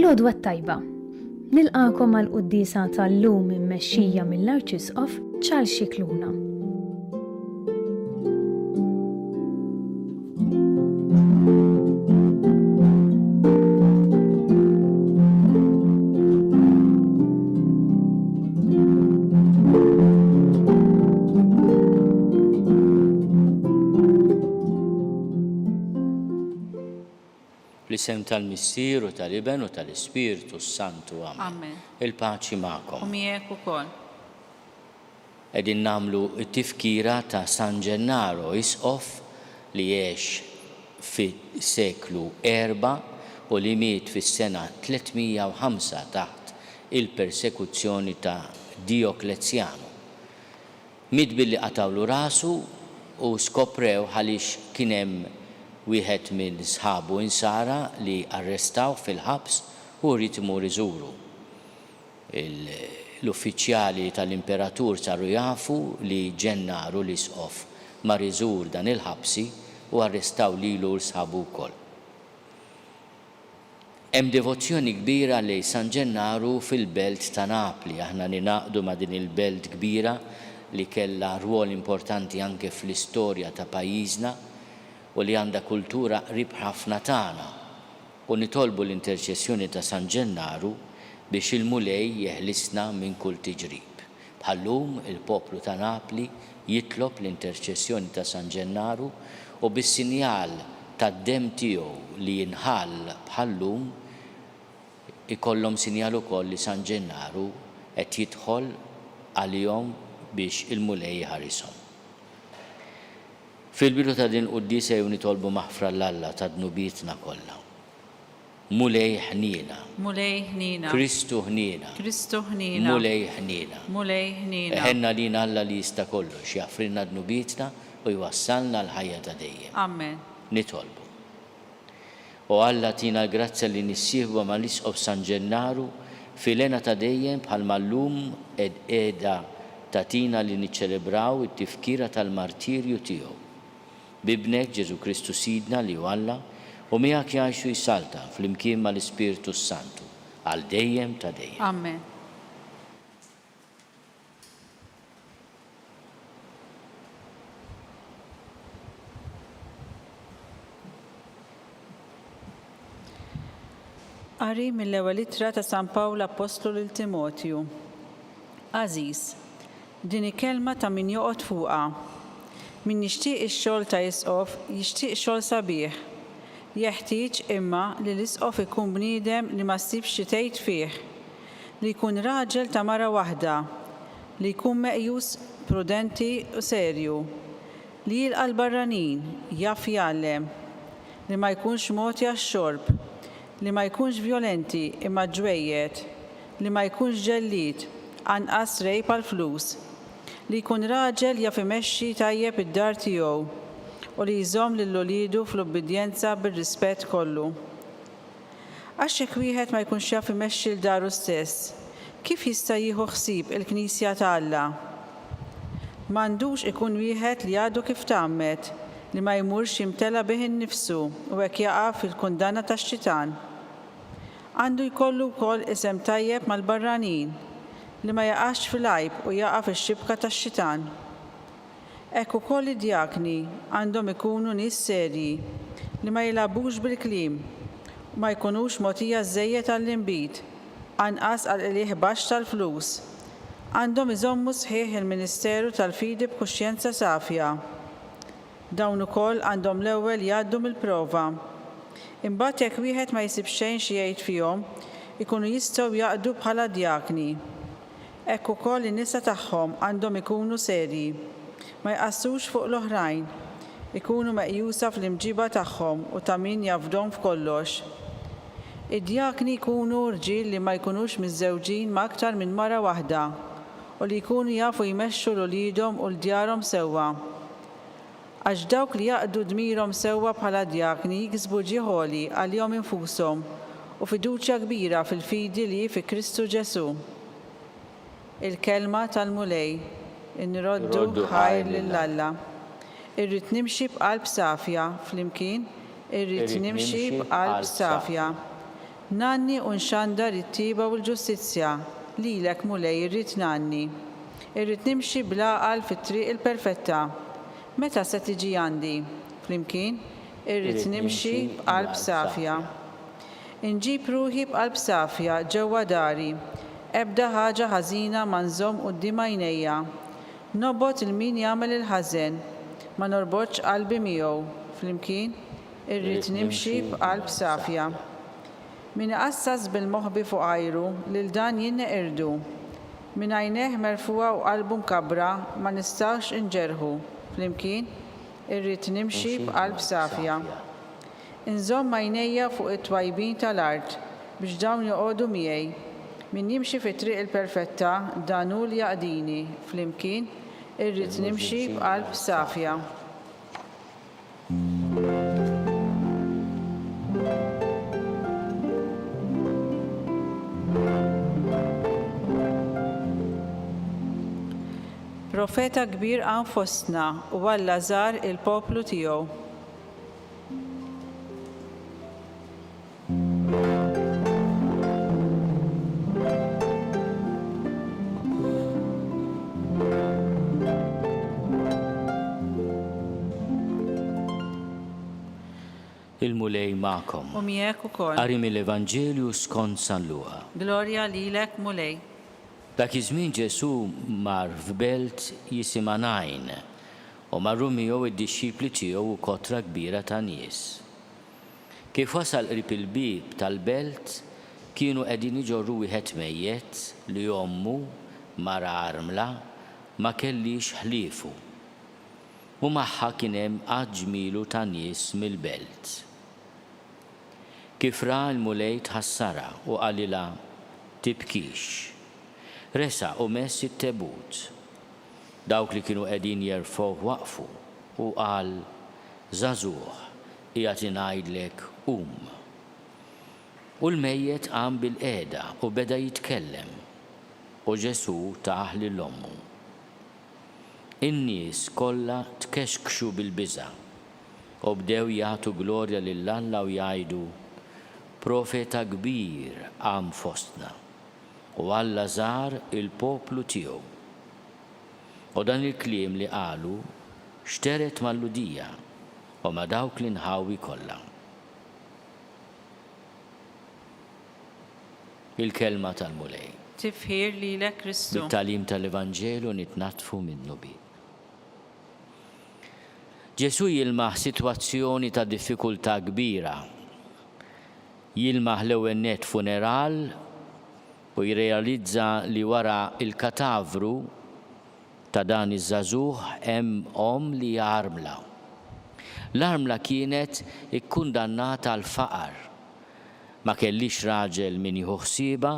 L-għodwa tajba. Nilqakom għal-quddisa tal-lum immexxija mill-Arċisqof Charles Scicluna. L-isem tal-Missier u tal-Iben u tal-Ispiritu Santu. Amen. Il-paċi magħkom. U miegħek ukoll. Qegħdin nagħmlu t-tifkira ta' San Gennaro Isqof li jgħix fis-seklu 4 u li miet fis-sena 305 taħt il-persekuzzjoni ta' Dioklezzjanu. Miet billi qatawlu rasu u skoprew għaliex kien hemm wieħed minn sħabu insara li arrestaw fil-ħabs u rrid imur iżuru. L-uffiċjali tal-imperatur saru jafu li Gennaro l-Isqof mar iżur dan il-ħabsi u arrestaw lilu l-sħabu wkoll. Hemm devozzjoni kbira li San Gennaro fil-belt ta' Napli. Aħna ninaqdu ma' din il-belt kbira li kellha rwol importanti anke fl-istorja ta' pajjiżna u li għandha kultura qrib ħafna tagħna, u nitolbu l-interċessjoni ta' San Gennaro biex il-mulej jeħlisna minn kull tiġrib. Bħallum il-poplu ta' Napli jitlob l-interċessjoni ta' San Gennaro u bis-sinjal tad-dem tiegħu li jinħall bħallum ikollhom sinjal ukoll li San Gennaro qed jidħol għalihom biex il-mulej jħarishom. Fil-bidu ta' din quddisa jew nitolbu maħfra l-Alla ta' dnubietna kollha. Mulej ħnina. Mulej ħnina. Kristu ħnina. Kristu ħnina. Mulej ħnina. Mulej ħnina. Eħenna lina Alla li jista' kollox jaffrilna dnubietna u jwassalna l-ħajja ta' dejjem. Amen. Nitolbu. U Alla tina l-grazzja li nissieħbu mal-Isqof San Gennaro filena ta' dejjem bħalma llum qiegħda tatina li niċċelebraw it-tifkira tal-martirju tiegħu. Bibnek Ġesu Kristu Sidna li Alla u miegħek jgħixu jsalta fl-imkien mal-Ispiritu Santu għal dejjem ta' dejjem. Amen. Qari mill-ewwel ittra ta' San Pawlu Apostlu lil Timotju. Aziz, din kelma ta' min joqgħod fuqha. Min jixtieq ix-xogħol ta' Isqof jixtieq xogħol sabiħ. Jeħtieġ imma li l-Isqof ikun bniedem li ma ssibx xi tgħid fih, li jkun raġel ta' mara waħda, li jkun meqjus prudenti u serju, li jilqa' l-barranin, jaf jgħallem, li ma jkunx mogħti għax-xorb, li ma jkunx vjolenti imma ġwejjed, li ma jkunx ġellied, anqas rejb għall-flus, li jkun raġel jaf imexxi tajjeb id-dar tiegħu u li jżomm lil uliedu fl-ubbidjenza bir-rispett kollu. Għax hekk wieħed ma jkunx jaf imexxi l-daru stess, kif jista' jieħu ħsieb il-Knisja ta' Alla? M'għandux ikun wieħed li għadu kif tagħmmet, li ma jmurx jimtela bih innifsu u hekk jaqa' fil-kundanna tax-xitan. Għandu jkollu wkoll isem tajjeb mal-barranin, li ma jaqax fil-għajb u jaqa' fix-xibka tax-xitan. Hekk ukoll id-djakni għandhom ikunu nies serji li ma jilagħbux bil-kliem u ma jkunux mogħtija żejjed għall-inbit, anqas għall-qlieħ baxx tal-flus. Għandhom iżommu sħiħ il-Ministeru tal-Fidi b'kuxjenza safja. Dawn ukoll għandhom l-ewwel jgħaddu mill-prova. Imbagħad jekk wieħed ma jsib xejn xi jgħid fihom, ikunu jistgħu jaqdu bħala djakni. Hekk ukoll in-nisa tagħhom għandhom ikunu serji, ma jqassux fuq l-oħrajn, ikunu meqjusa fl-imġiba tagħhom u ta' min jafdhom f'kollox. Id-djakni jkunu rġiel li ma jkunux miżżewġin ma' aktar minn mara waħda u li jkunu jafu jmexxu l-uliedhom u l-djarhom sewwa. Għax dawk li jaqdu dmirhom sewwa bħala djakni jiksbu ġieħoli għalihom infushom u fiduċja kbira fil-fidi li fi Kristu Ġesu. Il-kelma tal-mulej, inroddu ħajr lill-Alla. Irrid nimxi b'qalb safja flimkien, irrid nimxi b'qalb safja. Nanni u nxandar it-tiba u l-ġustizzja, lilek mulej irrid nanni. Irrid nimxi bl-għaqal fit-triq il-perfetta. Meta se tiġi għandi? Flimkien, irrid nimxi b'qalb safja. Inġib ruħi b'qalb safja ġewwa dari. Ebda ħaġa ħażina ma nżomm quddiem għajnejja. Nobbot il-min jagħmel il-ħażen, ma norbotx qalbi miegħu. Flimkien, irrid nimxi b'qalb safja. Min qassas bil-moħbi fuq għajru lil dan jinneqirdu. Min għajnejh merfuwa u qalbu mkabbra ma nistax inġerħu. Flimkien, irrid nimxi b'qalb safja. Inżomm għajnejja fuq it-twajbin tal-art biex dawn joqogħdu miegħi. Min jimxi fit-triq il-perfetta dan hu li jaqdini. Flimkien, irrid nimxi b'qalb safja. Profeta kbir għan fostna u Alla żar il-poplu tiegħu. Il-mulej ma'kom. U miegħek ukoll. Qari mill-Evanġelju skont San Luqa. Glorja lilek mulej. Dak iż-żmien Ġesu mar f'belt jisima Najn u marru miegħu id-dixxipli tiegħu u kotra kbira ta' nies. Kif wasal qrib il-bib tal-belt kienu qegħdin iġorru wieħed mejjed li ommu mara armla ma kellix ħliefu. U magħha kien hemm aġmilu ta' nies mill-belt. Kif ra l-mulej tħassara u qalilha tibkix. Resa u mess it-tebut. Dawk li kienu qegħdin jerfgħu waqfu u qal żagħżugħ qiegħed ngħidlek qum. U l-mejjed qam bil-qiegħda u beda jitkellem u Ġesu taħ lil ommu. In-nies kollha tkexkxu bil-biża' u bdew jagħtu glorja lil Alla u jgħidu profeta kbir qam fostna u Alla żar il-poplu tiegħu. U dan il-kliem li qalu xteret mal-Ludija u ma' dawk li nħawi kollha. Il-kelma tal-mulej. Tifħir lilek Kristu. Bit-tagħlim tal-Evanġelju nitnatfu minnu bi. Ġesu jilmaħ sitwazzjoni ta' diffikultà kbira. Jilmaħ l-ewwel nett funeral u jirrealizza li wara il-katavru ta' dan iż-żagħżugħ hemm li armla. L-armla kienet ikkundannata għal faqar. Ma kellix raġel min jieħu ħsiebha,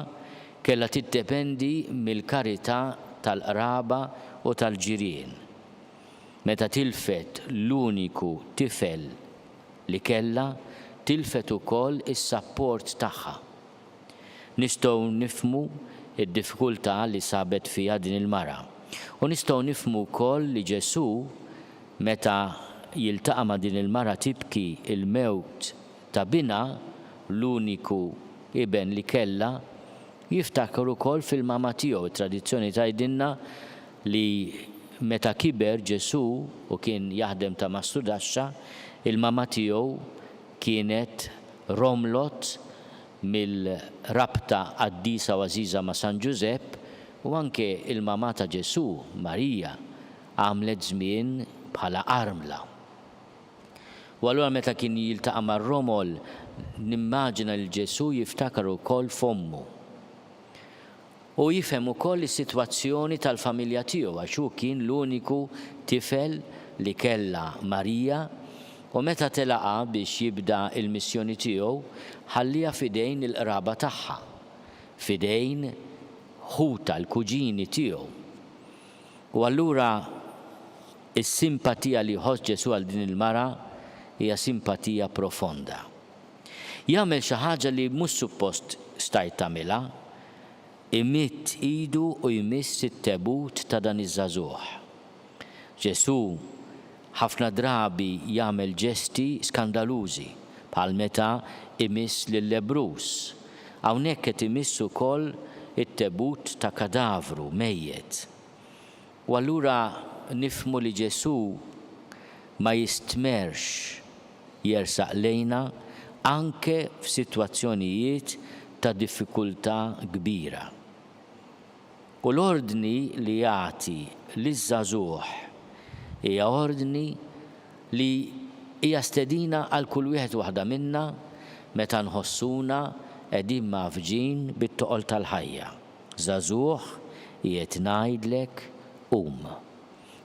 kellha tiddependi mill-karità tal-qraba u tal-ġirien. Meta tilfet l-uniku tifel li kellha, tilfet ukoll is-sapport tagħha. Nistgħu nifhmu id-diffikultà li sabet fiha din il-mara. U nistgħu nifhmu wkoll li Ġesu meta jiltaqa' ma' din il-mara tibki il-mewt ta' bina l-uniku iben li kellha, jiftakar ukoll fil-mama tiegħu. It-tradizzjoni tgħidilna li meta kiber Ġesu u kien jaħdem ta' Mastru Daxxa, il-mama tiegħu kienet romlot mill-rabta qaddisa u għażiża ma' San Ġusepp u anke il-mama ta' Ġesu, Marija, għamlet żmien bħala armla. U allura meta kien jiltaqa' mar-romol, nimmaġina l Ġesu jiftakar ukoll f'ommu. U jifhem ukoll is-sitwazzjoni tal-familja tiegħu għax hu kien l-uniku tifel li kellha Marija u meta telaqa biex jibda il-missjoni tiegħu ħalliha fidejn il-qraba tagħha, fidejn ħuta l-kuġini tiegħu. U allura is-simpatija li ħoss Ġesu għal din il-mara hija simpatija profonda. Jagħmel xi ħaġa li mhux suppost stajt tagħmilha, imitt idu u jmiss it-tebut ta' dan iż-żagħżugħ. Ġesu ħafna drabi jagħmel ġesti skandalużi bħal meta imiss lil lebrus hawnhekk qed imissu wkoll it-tebut ta' kadavru mejjed. U allura nifhmu li Ġesu ma jistmerx jersaq lejna anke f'sitwazzjonijiet ta' diffikultà kbira. U l-ordni li jagħti liż-żagħżugħ hija ordni li hija stedina għal kull wieħed waħda minna meta nħossuna qegħdin mafġin bit-toqol tal-ħajja. Żagħżugħ qiegħed ngħidlek qum.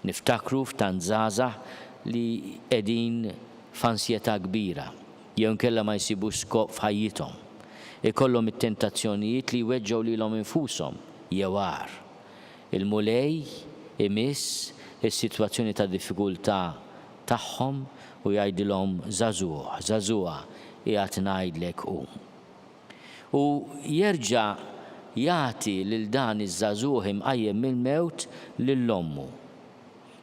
Niftakru f'tant żgħażagħ li qegħdin f'ansjetà kbira jew inkella ma jsibux skop f'ħajjithom. Ikollhom it-tentazzjonijiet li jweġġgħu lilhom infushom jew għar. Il-mulej imiss is-sitwazzjoni ta' diffikultà tagħhom u jgħidilhom żagħżugħ, żagħżugħa qiegħed ngħidlek qum. U jerġa' jagħti lil dan iż-żagħżugħ imqajjem mill-mewt lill-ommu.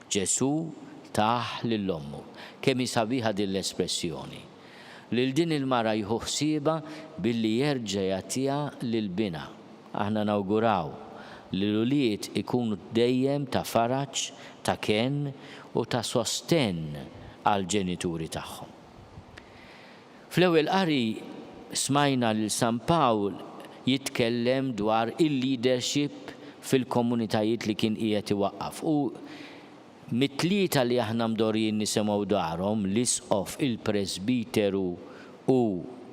Ġesu taħ lill-ommu. Kemm hi sabiħa din l-espressjoni. Lil din il-mara jieħu ħsiebha billi jerġa' jagħtiha lil-bina. Aħna nawguraw li l-uliet ikunu dejjem ta' faraġġ, ta' kenn u ta' sostenn għal ġenituri tagħhom. Fl-ewwel qari smajna lil San Pawl jitkellem dwar il-leadership fil-komunitajiet li kien qiegħed iwaqqaf. U mit-tlieta li aħna mdorjin nisimgħu dwarhom l-isqof, il-presbiteru u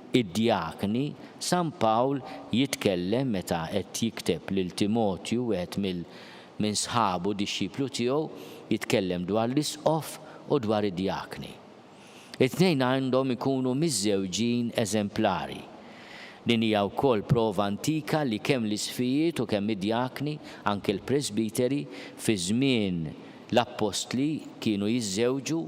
id-djakni, San Pawl jitkellem meta qed jikteb lil Timotju wieħed minn sħabu dixxiplu tiegħu jitkellem dwar l-isqof u dwar id-djakni. It-tnejn għandhom ikunu miż-żewġin eżemplari. Din hija wkoll prova antika li kemm l-isfijiet u kemm id-djakni anke l-presbiteri fi żmien l-appostli kienu jiżżewġu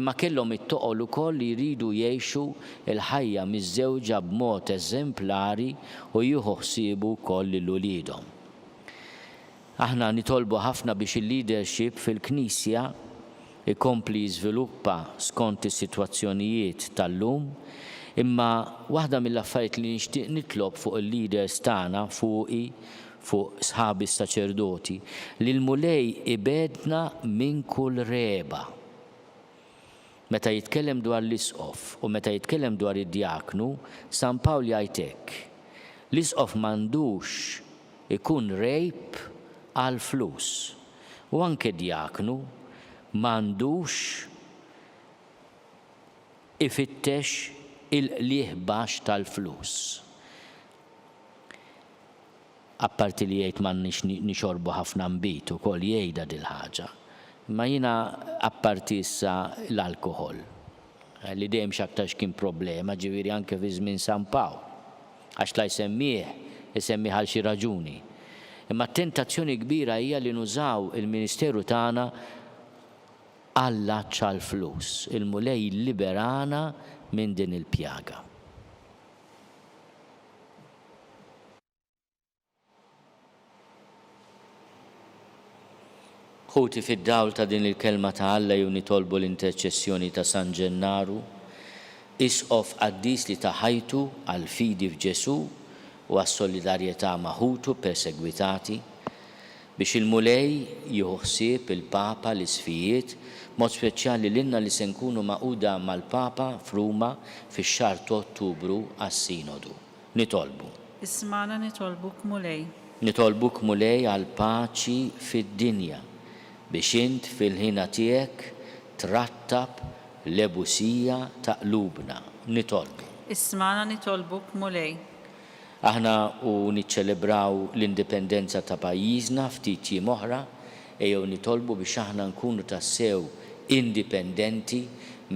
imma kellhom it-toqol ukoll li jridu jgħixu l-ħajja miż-żewġa b'mod eżemplari u jieħu ħsiebu wkoll lil uliedhom. Aħna nitolbu ħafna biex il-leadership fil-Knisja ikompli jiżviluppa skont is-sitwazzjonijiet tal-lum, imma waħda mill-affarijiet li nixtieq nitlob fuq il-leaders tagħna fuq sħabi s-saċerdoti li l-mulej ibedna minn kull reba. Meta jitkellem dwar l-isqof u meta jitkellem dwar id-djaknu, San Pawl jgħid hekk. L-isqof m'għandux ikun rejb għal flus. U anke djaknu m'għandux ifittex il-qlieħ baxx tal-flus. Apparti li jgħid m'għandniex nixorbu ħafna nbit ukoll jgħidha dil ħaġa. Ma jiena apparti issa l-alkohol. Li dejjem x'aktarx kien problema, ġifieri anke fi żmien San Pawl. Għax la jsemmih għal xi raġuni. Imma t-tentazzjoni kbira hija li nużaw il-Ministeru tagħna għall-aċċ għall-flus. Il-mulej liberana minn din il-pjaga. Ħuti fid-dawl ta' din il-kelma ta' Alla jew nitolbu l-interċessjoni ta' San Ġennaru, isqof qaddis li taħajtu għal fidi f'Ġesu u għas-solidarjetà maħutu persegwitati biex il-mulej jieħu ħsieb il-Papa l-isfijiet, mod speċjali lilna li se nkunu maquda mal-Papa f'Ruma fix-xahar ta' Ottubru għas-Sinodu. Nitolbu. Ismana nitolbuk mulej. Nitolbuk mulej għal paċi fid-dinja biex int fil-ħina tiegħek trattab l-ebusija ta' qlubna. Nitolbu. Ismana nitolbuk mulej. Aħna u niċċelebraw l-indipendenza ta' pajjiżna ftit jiem oħra ejjew nitolbu biex aħna nkunu tassew indipendenti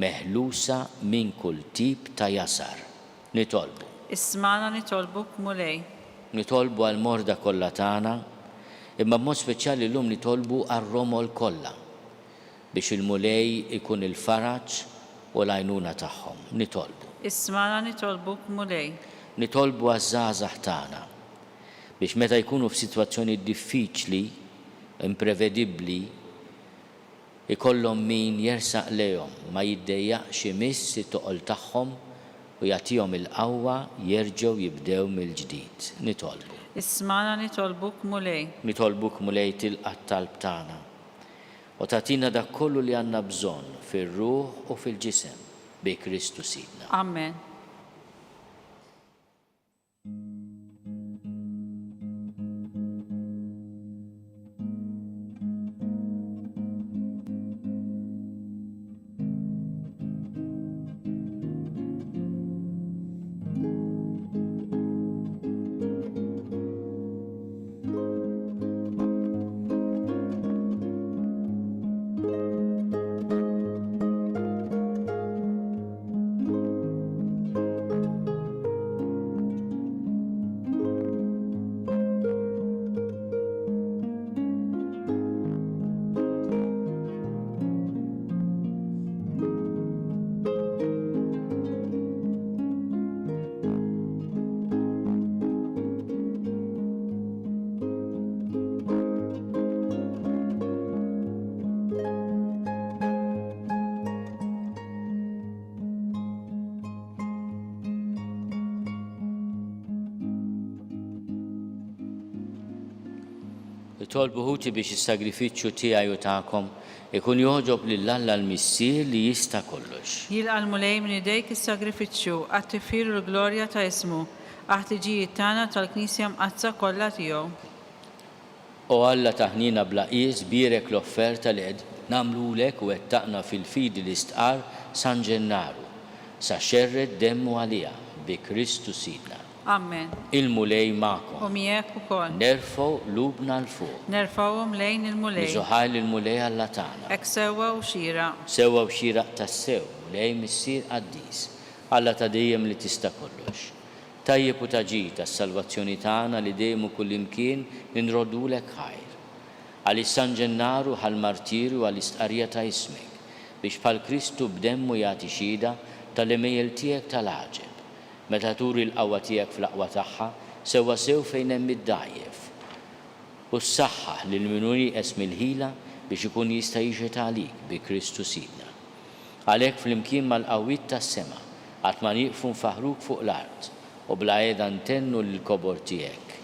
meħlusa minn kull tip ta' jasar. Nitolbu. Ismana nitolbuk mulej. Nitolbu għal morda kollha tagħna, imma b'mod speċjali llum nitolbu għar-Romol kollha biex il-mulej ikun il-faraġġ u l-għajnuna tagħhom. Nitolbu. Ismana nitolbuk mulej. Nitolbu għaż-żgħażagħ tagħna biex meta jkunu f'sitwazzjoni diffiċli, imprevedibbli, ikollhom min jersaq lejhom ma jiddejjaqx imiss it-toqol tagħhom u jagħtihom il-qawwa jerġgħu jibdew mill-ġdid. Nitolbu. Ismana nitolbuk mulej. Nitolbuk mulej tilqa' talb tagħna. U tagħtina dak kollu li għandna bżonn fir-ruħ u fil-ġisem bi Kristu Sidna. Amen. Nitolbu ħuti biex is-sagrifiċċju tiegħi u tagħkom ikun joħġob lill-Alla l-Missier li jista' kollox. Jilqa' l-mulej minn idejk is-sagrifiċċju għat-tifir u l-glorja ta' ismu aħtiġijiet tagħna tal-Knisja mqazza kollha tiegħu. O Alla taħnina bla qies bierek l-offerta li qed nagħmlulek u wettaqna fil-fidi l-istqar San Ġennaru sa xerred demmu għaliha bi Kristu Sidna. Amen. Il-mulej magħkom. U miegħek ukoll. Nerfgħu lubna l-fuq. Nerfgħuhom lejn il-mulej. Niżuħaj lill-mulej Alla tagħna. Hekk sewwa u xieraq. Sewwa u xieraq tas-sew, mulej missier qaddis. Alla ta' dejjem li tista' kollox. Tajjeb u taġid tas-salvazzjoni tagħna li dejjem u kullimkien ninroddulek ħajr. Għal San Ġennaru ħal-martirju għall-istqarrija ta' ismek biex bħal Kristu b'demmu jagħti xhieda tal-imejjel tiegħek tal-għaġeb. Meta turi l-qawwa tiegħek fl-aqwa tagħha, sewwa sew fejn hemm id-dajjef. U s-saħħaħ lil min nieqes mill-ħila biex ikun jista' jixhet għalik bi Kristu Sidna. Għalhekk flimkien mal-qawwiet tas-sema qatt ma nieqfu nfaħruk fuq l-art u bla qiegħda ntennu lill-kobor tiegħek.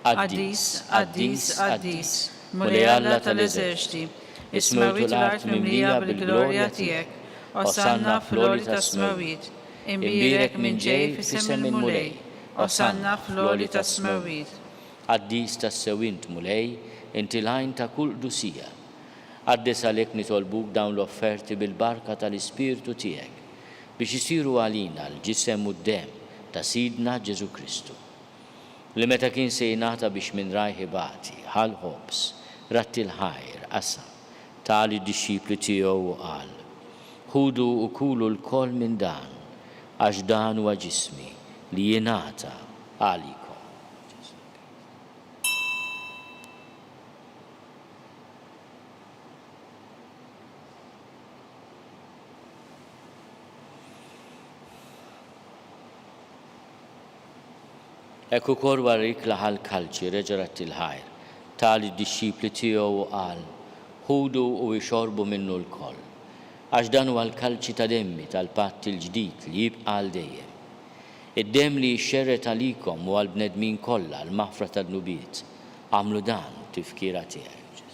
Qaddis, qaddis, qaddis, mulej Alla tal-eżerċiti, is-semawit u l-art mimlija bil-glorja tiegħek, osanna fl-għoli tas-semawit. Imbirek minn ġej f'isem il-mulej, osanna fl-għoli tas-semawit. Qaddis tas-sewint mulej, inti l-għajn ta' kull dusija. Qaddes għalhekk nitolbuk dawn l-offerti bil-barka tal-Ispirtu tiegħek biex isiru għalina l-ġisem u d-dem ta' Sidna Ġesu Kristu. Li meta kien se jingħata biex minn rajħi bati, ħal ħobs, ratti l-ħajr, qasam, tali d-dixxipli tiegħu u qal. Ħudu u kulu l-koll minn dan, għax dan huwa ġismi li jingħata għalikom. Ekku kor warrik laħal kalċi reġarat il-ħajr, tali d-dixxipli tiegħu u qal, ħudu u jxorbu minnu l-koll. Għax dan huwa l-kalċi ta' demmi tal-patt il-ġdid li jibqa' għal dejjem. Id-demm li jxerret għalikom u għall-bnedmin kollha l-maħfra tad-nubiet, għamlu dan tifkira tiegħek.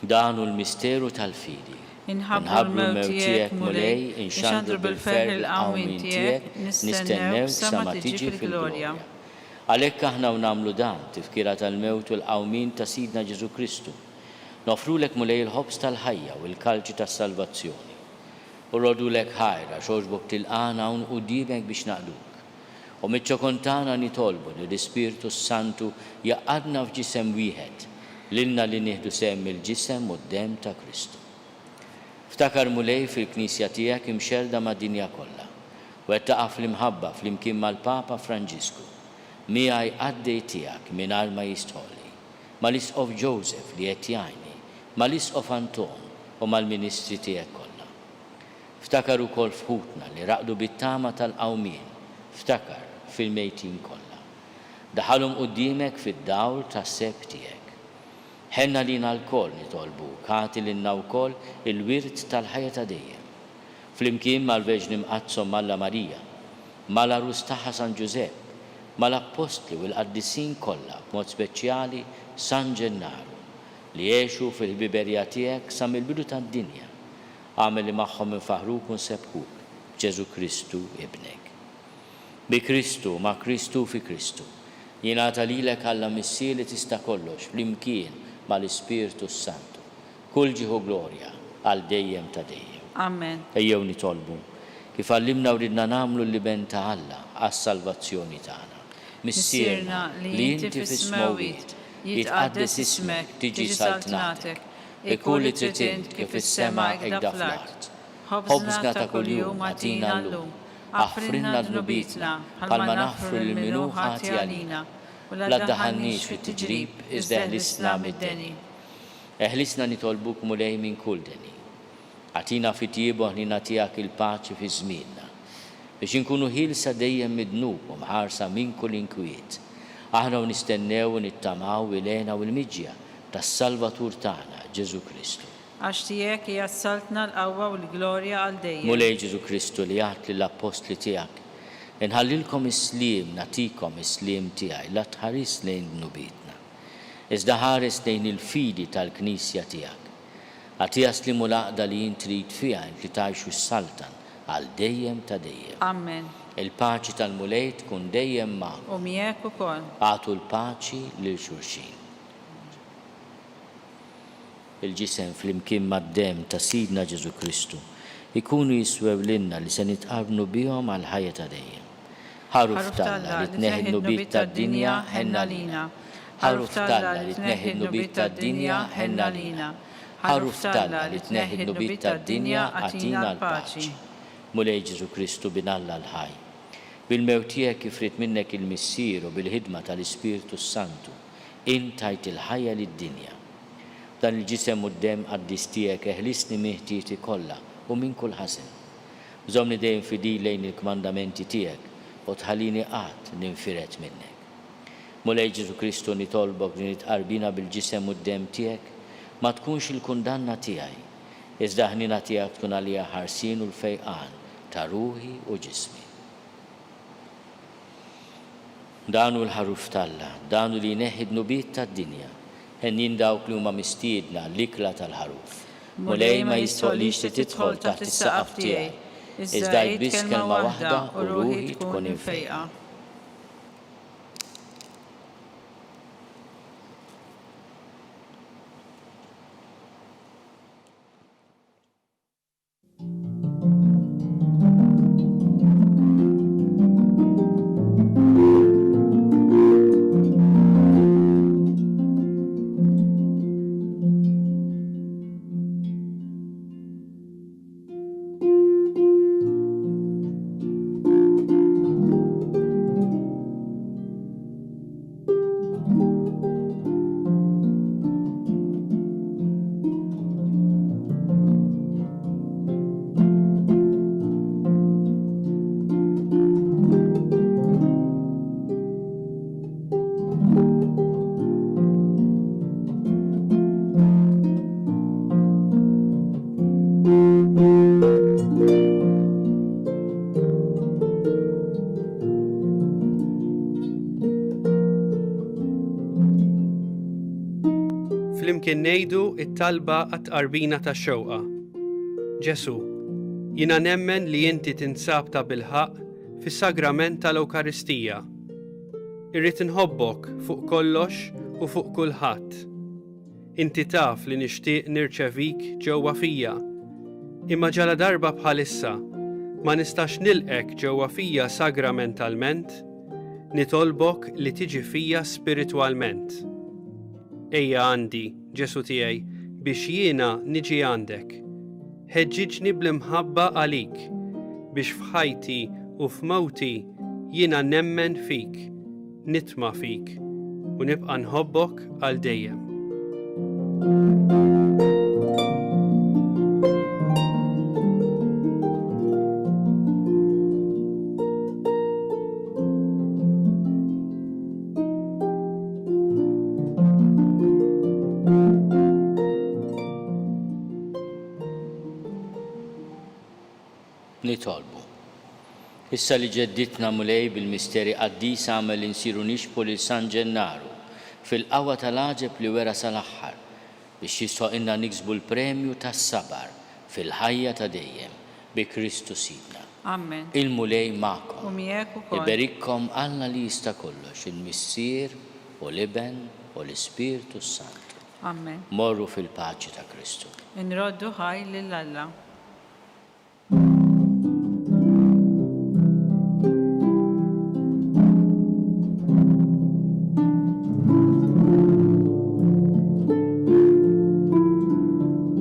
Dan hu l-misteru tal-fidi. Inħabru l-mewt mulej, inxandru bil-ferħ il-qawmin tiegħek, nistennew sa ma tiġi fil-glorja. Għalhekk aħna nagħmlu dan tifkira tal-mewt u l-qawmin ta' Sidna Ġesu Kristu. Nofrulek mulej il-ħobs tal-ħajja u l-kalċi tas-salvazzjoni. U rodulek ħajra xogħġbok tilqana hawn quddiemek biex naqduk. U miċ-ċokon tagħna nitolbu li l-Ispirtu Santu jaqgħadna f'ġisem wieħed lilna li nieħdu sehem il-ġisem u d-demm ta' Kristu. Ftakar mulej fil-Knisja tiegħek imxelda mad-dinja kollha u qed taqa' fl-imħabba flimkien mal-Papa Franġisku miegħi għaddej tiegħek mingħajr ma jistħolli, mal-Isqof Joseph li qed jgħinni, mal-Isqof Anton u mal-Ministri tiegħek kollha. Ftakar ukoll f'ħutna li raqdu bit-tama tal-qawmien, ftakar fil-mejtin kollha. Daħalhom quddiemek fid-dawl tas-seb tiegħek. Ħenna lina l-koll nitolbuk, ħati lilna wkoll il-wirt tal-ħajja ta' dejjem. Flimkien mal-Verġni Mqazzom Malla Marija, mal-Arus tagħha San Ġusepp, mal-Apostli u l-Qaddisin kollha, b'mod speċjali San Ġennaru, li jgħixu fil-ħbiberja tiegħek sa mill-bidu tad-dinja. Għamel li magħhom infaħruk u nsebħuk b'Ġesu Kristu ibnek. Bi Kristu, ma' Kristu fi Kristu, jingħata lilek Alla Missir li tista' kollox flimkien mal-Ispirtu Santu. Kull ġieħu glorja għal dejjem ta' dejjem. Amen. Ejjew nitolbu kif għallimna u ridna nagħmlu l-liben ta' Alla għas-salvazzjoni tagħna. Missierna li inti fis-smawit, jitqaddes ismek, tiġi saltnatek, ikun li trid int kif is-sema hekk fl-art. Ħobżna ta' kuljum għatina llum, aħfrinna dnubitna bħalma naħfru lil min hu ħati għalina, u la ddaħħalniex fit-tiġrib iżda eħlisna mid-deni. Eħlisna nitolbuk mulej minn kull deni. Għatina fit-tiebu ħnina tiegħek il-paċi fi żmienna, biex inkunu ħilsa dejjem mid-dnub u mħarsa minn kull inkwiet. Aħna nistennew u nittamaw il-għena u l-miġja tas-Salvatur tagħna, Ġesu Kristu. Għax tiegħek hija saltna l-qawwa u l-glorja għal dejjem. Mulej Ġesu Kristu li għat lill-apostli tiegħek, inħallilkom is-sliem, natikom is-sliem tiegħi, la tħares lejn dnubitna, iżda ħares lejn il-fidi tal-Knisja tiegħek. Għatija slimu laqda li jintrid fija li tajxu s-saltan għal dejjem ta' dejjem. Amen. Il-paċi tal-mulej tkun dejjem ma' U miegħek ukoll. għatu l-paċi lil xulxin. Il-ġisem flimkien mad-dem ta' Sidna Ġesu Kristu ikunu jiswew lilna li se nitqarnu bihom għal ħajja ta' dejjem. Ħaruf talla li tneħħi n-nubit tad-dinja ħenna lina. Ħaruf talla li tneħħi n-nubit tad-dinja ħenna lina. Ħaruf talla li tneħħi n-nubit tad-dinja għatina l-paċi. Mulej Ġesu Kristu binalla l-ħaj. Bil-mewt tiegħek kif rid minnek il-missier u bil-ħidma tal-Ispirtu Santu, intajt il-ħajja lid-dinja. Dan il-ġisem u d-dem għaddis tiegħek eħlisni miħtieti kollha u minn kull ħażen. Żomni dejjem fidil lejn il-kmandamenti tiegħek u tħallini qatt ninfiret minnek. Mulej Ġesu Kristu nitolbok li nitqarbina bil-ġisem u d-dem tiegħek ma tkunx il-kundanna tiegħi, iżda ħnina tiegħek tkun għalija ħarsin u l-fejqan ta' ruħi u ġismi. Danu l-ħaruf talla, danu li jneħħi d-nubiet tad-dinja, ħennin dawk li huma mistiedna l-ikla tal-ħaruf. Mulej ma jistoqlix li tidħol taħt is-saqaf tiegħi, iżda jbiss kelma waħda u ruħi tkun infejqa. Flimkien ngħidu it-talba għat-tqarbina tax-xewqa. Ġesu, jiena nemmen li inti tinsab ta' bilħaq fis-sagrament tal-Ewkaristija. Irrid inħobbok fuq kollox u fuq kulħadd. Inti taf li nixtieq nirċevik ġewwa fija, imma ġala darba bħalissa ma nistax nilqek ġewwa fija sagramentalment, nitolbok li tiġi fija spiritwalment. Ejja għandi, Ġesu tiegħi, biex jiena niġi għandek. Ħeġġiġni bl-imħabba għalik, biex f'ħajti u f'mawti jiena nemmen fik, nitma' fik, u nibqa' nħobbok għal dejjem. Nitolbu. Issa li ġedditna mulej bil-misteri qaddis għamel insiru nixbu lil San Ġennaru fil-qawwa tal-għaġeb li wera sal-aħħar biex jisħoqilna niksbu l-premju tas-sabar fil-ħajja ta' dejjem bi Kristu Sidna. Amen. Il-mulej ma'kom. U miegħek ukoll. Iberikkom Alla li jista' kollox, il-Missier u l-Iben u l-Ispirtu Santu. Amen. Morru fil-paċi ta' Kristu. Inroddu ħaj lill-Alla.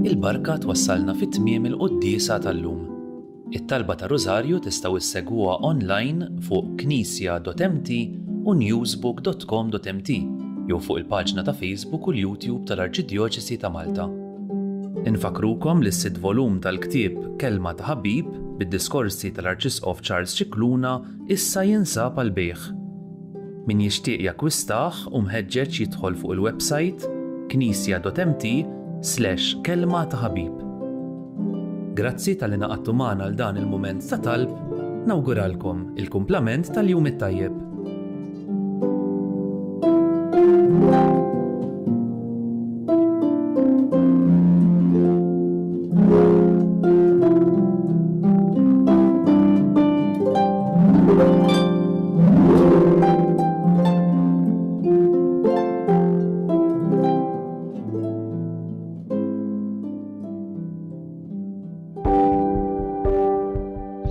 Il-barka twassalna fit-tmiem il-quddiesa tal-lum. It-talba ta' Rożarju tistgħu issegwuha online fuq knisja.mt u newsbook.com.mt jew fuq il-paġna ta' Facebook u l-YouTube tal-Arċidjoċesi ta' Malta. Infakrukom li s-sitt volum tal-ktieb Kelma ta' Ħabib bid-diskorsi tal-Arċisqof Charles Cicluna issa jinsab għal bejgħ. Min jixtieq jakkwistah u mħeġġeġ jidħol fuq il-website knisja.mt/kelma ta' ħabib. Grazzi tal-li naqattu magħna għal dan il-mument ta' talb, nawguralkom il-kumplament tal-jum it-tajjeb.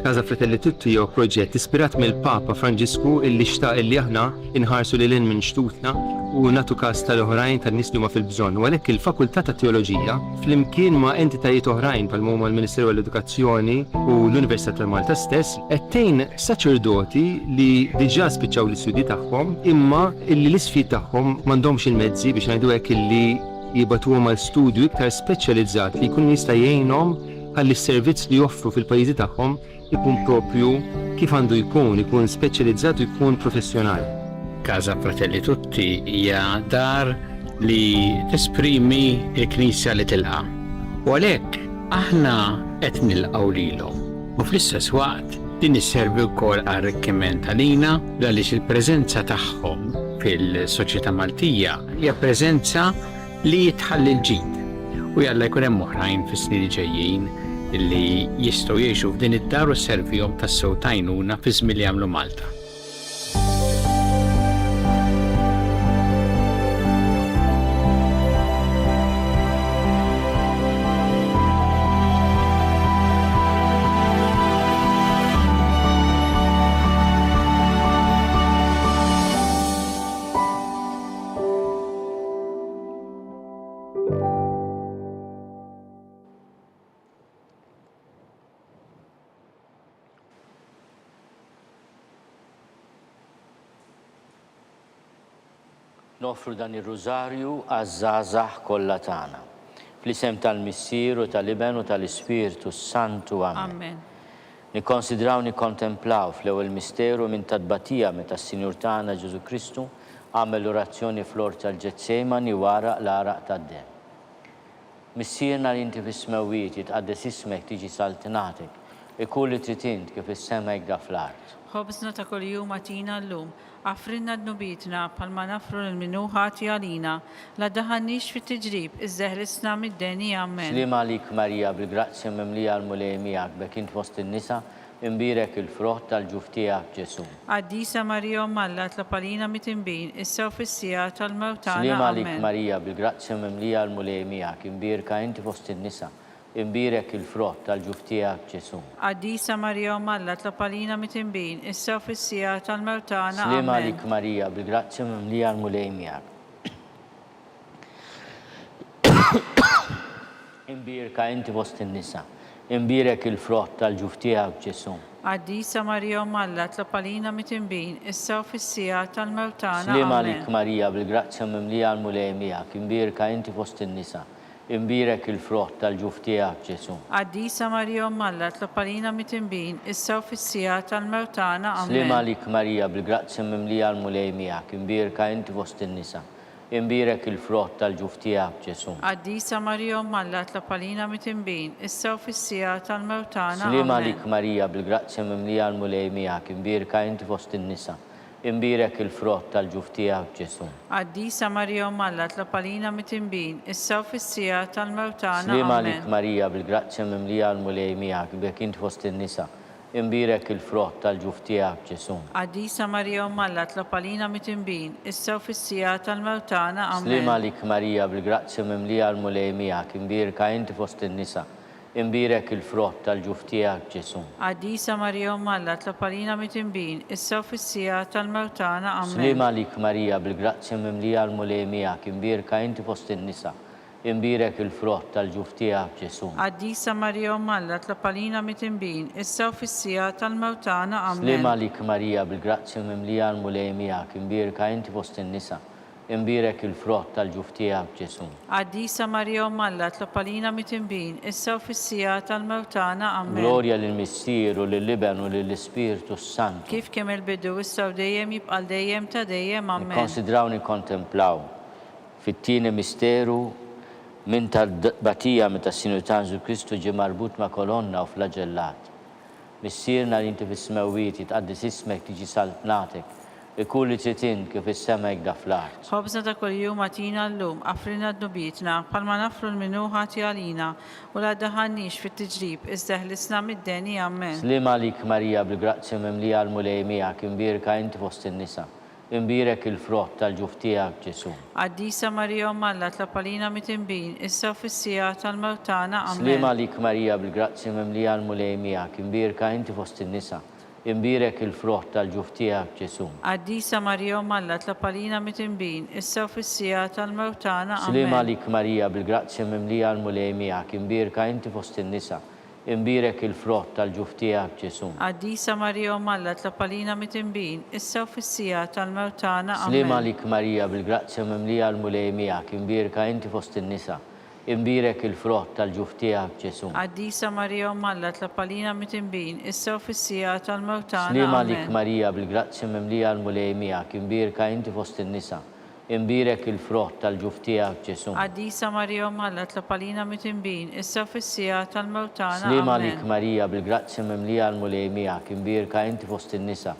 Casa Fratelli Tutti jew proġett ispirat mill-Papa Franġisku illi xtaq illi aħna inħarsu lil minn xtutna u nagħtu każ tal-oħrajn tan-nies li huma fil-bżonn. U għalhekk il-Fakultà ta' Teoloġija flimkien ma' entitajiet oħrajn bħal huma l-Ministeru għall-Edukazzjoni u l-Università ta' Malta stess qed tgħin saċerdoti li diġà spiċċaw l-istudji tagħhom imma illi l-isfid tagħhom m'għandhomx il-mezzi biex ngħidu hekk illi jibatuhom għal studju iktar speċjalizzat li jkun jista' jgħinhom ħalli s-servizz li joffru fil-pajjiżi tagħhom ikun propju kif għandu jkun speċjalizzat u jkun professjonali. Casa Fratelli Tutti hija dar li tesprimi l-Knisja li tilqa'. U għalhekk aħna qed nilqgħu lilhom. U fl-istess waqt din isservi wkoll arricchiment għalina għaliex il-preżenza tagħhom fil-soċjetà Maltija hija preżenza li tħalli l-ġid. U jalla jkun hemm oħrajn fis-snin ġejjin illi jistgħu jgħixu f'din id-dar u sservihom tas-sew tajnuna fi żmien li jagħmlu Malta. Nofru dan ir-rużarju għaż-żgħażagħ kollha tagħna. Fl-isem tal-Missier u tal-Iben u tal-Ispirtu Santu. Amen. Nikkonsidraw nikkontemplaw fl-ewwel misteru minn tadbatija meta s-Sinjur tagħna Ġesu Kristu għamel orazzjoni fl-ort tal-Ġetsemani wara l-għaraq tad-dem. Missierna li inti fis-smewwiet jitqaddes ismek tiġi saltinatek ikun li trid int kif is-sema jgda fl-art. Ħobżna ta' kuljum għatina llum, għafrinna d-nubitna palma nafru l-minu ħati għalina, la daħannix fit-tiġrib, iż-zeħrisna mid-deni. Amen. Slima għalik Marija, bil-grazzja memlija l-mulej miegħek, bekk int fost in-nisa, imbirek il-froħ tal-ġuf tiegħek Ġesu. Għaddisa Marija Malla tlapalina mitinbin, issew fis-sija tal-mewt tagħna. Slima għalik Marija, bil-grazzja memlija l-mulej miegħek, imbirka inti fost in-nisa, imbirek il-frott tal-ġuf tiegħek Ġesu. Għaddisa Marija Malla tlapalina mitinbin, issew fis-sija tal-mewt tagħna. Slima għalik Marija, bil-grazzja memlija l-mulej miegħek. Imbirka inti fost in-nisa, imbirek il-frott tal-ġuf tiegħek Ġesu. Għaddisa Marija Malla tlapalina mitinbin, issew fis-sija tal-mewt tagħna. Slima għalik Marija, bil-grazzja memlija l-mulej miegħek, imbirka inti fost in-nisa, imbirek il-frott tal-ġuf tiegħek Ġesu. Għaddisa Marija Malla tlapalina mitinbin, issew fis-sija tal-mewt tagħna. Slima għalik Marija, bil-grazzja memlija l-mulej miegħek, imbirka inti fost in-nisa, imbirek il-frott tal-ġuf tiegħek Ġesu. Qaddisa Marija Mallat la palina mitimbin, issa u fis-sija tal-mewt tagħna. Slima Amen. lik Marija bil-grazzja mimlija l-mulej miegħek, imbirka inti fost in-nisa, imbirek il-frott tal-ġuf tiegħek Ġesu. Qaddisa Marija Mallat la palina mitimbin, issa u fis-sija tal-mewt tagħna. Slima Amen. lik Marija bil-grazzja mimlija l-mulej miegħek, imbirek inti fost in-nisa, imbirek il-frott tal-ġuf tiegħek Ġesu. Qaddisa Marija Mallat la palina mitimbin, issa u fis-sija tal-mewt tagħna. Slima Amen. lik Marija bil-grazzja mimlija l-mulej miegħek, imbirka inti fost in-nisa, imbirek il-frott tal-ġuf tiegħek Ġesu. Qaddisa Marija Mallat la palina mitimbin, issa u fis-sija tal-mewt tagħna. Amen. Slima lik Marija bil-grazzja mimlija l-mulej miegħek, imbirka inti fost in-nisa, imbirek il-frott tal-ġuf tiegħek Ġesu. Qaddisa Marija Mallat la palina mitimbin, issa u fis-sija tal-mewt tagħna. Slima Amen. lik Marija bil-grazzja mimlija l-mulej miegħek, imbirka inti fost in-nisa, imbirek il-frott tal-ġuf tiegħek Ġesu. Qaddisa Marija Mallat la palina mitimbin, issa u fis-sija tal-mewt tagħna. Amen. Glorja lill-Missier u lill-Liben u lill-Ispiritu Santu. Kif kemm il-bidu issa u dejjem jibqal dejjem ta' dejjem. Amen. Nikkonsidraw nikkontemplaw fit-tieni misteru minn tal-batija meta s-Sinjur Tanżu Kristu ġie marbut ma' kolonna u flagellat. Missierna li inti fis-smewiet jitqaddis ismek tiġi saltnatek, ikun li trid kif is-sema jgda fl-art. Ħobżna ta' kuljum atina llum, afrina d-nubietna, palma nafru l-minuħa għalina, u la daħannix fit-tiġrib, iżda ħlisna mid-deni. Amen. Slima lik Marija bil-grazzja mimlija l-mulej miegħek, imbirka inti fost in-nisa, imbirek il-frott tal-ġuf tiegħek Ġesu. Qaddisa Marija Mallat la palina mitimbin, issa u fis-sija tal-mewt tagħna. Slima Amen. lik Marija bil-grazzja mimlija l-mulej miegħek, imbirka inti fost in-nisa, imbirek il-frott tal-ġuf tiegħek Ġesu. Qaddisa Marija Mallat la palina mitimbin, issa u fis-sija tal-mewt tagħna. Slima Amen. lik Marija bil-grazzja mimlija l-mulej miegħek, imbirka inti fost in-nisa, imbirek il-frott tal-ġuf tiegħek Ġesu. Qaddisa Marija Mallat la palina mitimbin, issa u fis-sija tal-mewt tagħna. Slima Amen. lik Marija bil-grazzja mimlija l-mulej miegħek, imbirka inti fost in-nisa, imbirek il-frott tal-ġuf tiegħek Ġesu. Qaddisa Marija Mallat la palina mitimbin, issa u fis-sija tal-mewt tagħna. Slima lik Amen. Marija bil-grazzja mimlija l-mulej miegħek, imbirka inti fost in-nisa, imbirek il-frott tal-ġuf tiegħek Ġesu. Qaddisa Marija Mallat la palina mitimbin, issa u fis-sija tal-mewt tagħna. Slima lik Amen. Marija bil-grazzja mimlija l-mulej miegħek, imbirka inti fost in-nisa,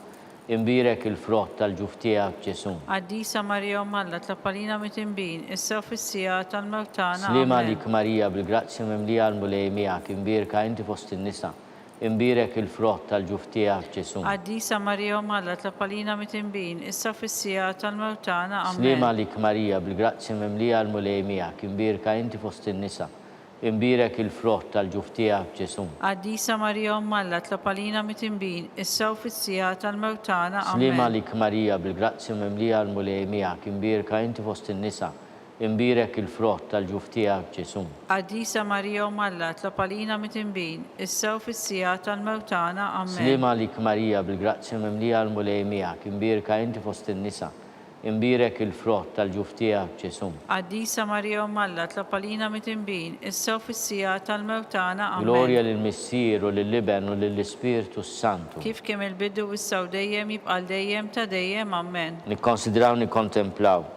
imbirek il-frott tal-ġuf tiegħek Ġesu. Qaddisa Marija Mallat la palina mitimbin, issa u fis-sija tal-mewt tagħna. Slima Amen. lik Marija bil-grazzja mimlija l-mulej miegħek, imbirka inti fost in-nisa, imbirek il-frott tal-ġuf tiegħek Ġesu. Qaddisa Marija Mallat la palina mitimbin, issa u fis-sija tal-mewt tagħna. Slima Amen. lik Marija bil-grazzja mimlija l-mulej miegħek, imbirka inti fost in-nisa, imbirek il-frott tal-ġuf tiegħek Ġesu. Qaddisa Marija Mallat la palina mitimbin, issa u fis-sija tal-mewt tagħna. Slima Amen. lik Marija bil-grazzja mimlija l-mulej miegħek, imbirka inti fost in-nisa, imbirek il-frott tal-ġuf tiegħek Ġesu. Qaddisa Marija Mallat la palina mitimbin, issa u fis-sija tal-mewt tagħna. Amen. Slima lik Marija bil-grazzja mimlija l-mulej miegħek, imbirka inti fost in-nisa, imbirek il-frott tal-ġuf tiegħek Ġesu. Qaddisa Marija Mallat la palina mitimbin, issa u fis-sija tal-mewt tagħna. Glorja Amen. lill-Missier u lill-Liben u lill-Ispiritu Santu. Kif kemm il-bidu issa u dejjem jibqal dejjem ta' dejjem. Amen. Nikkonsidraw nikkontemplaw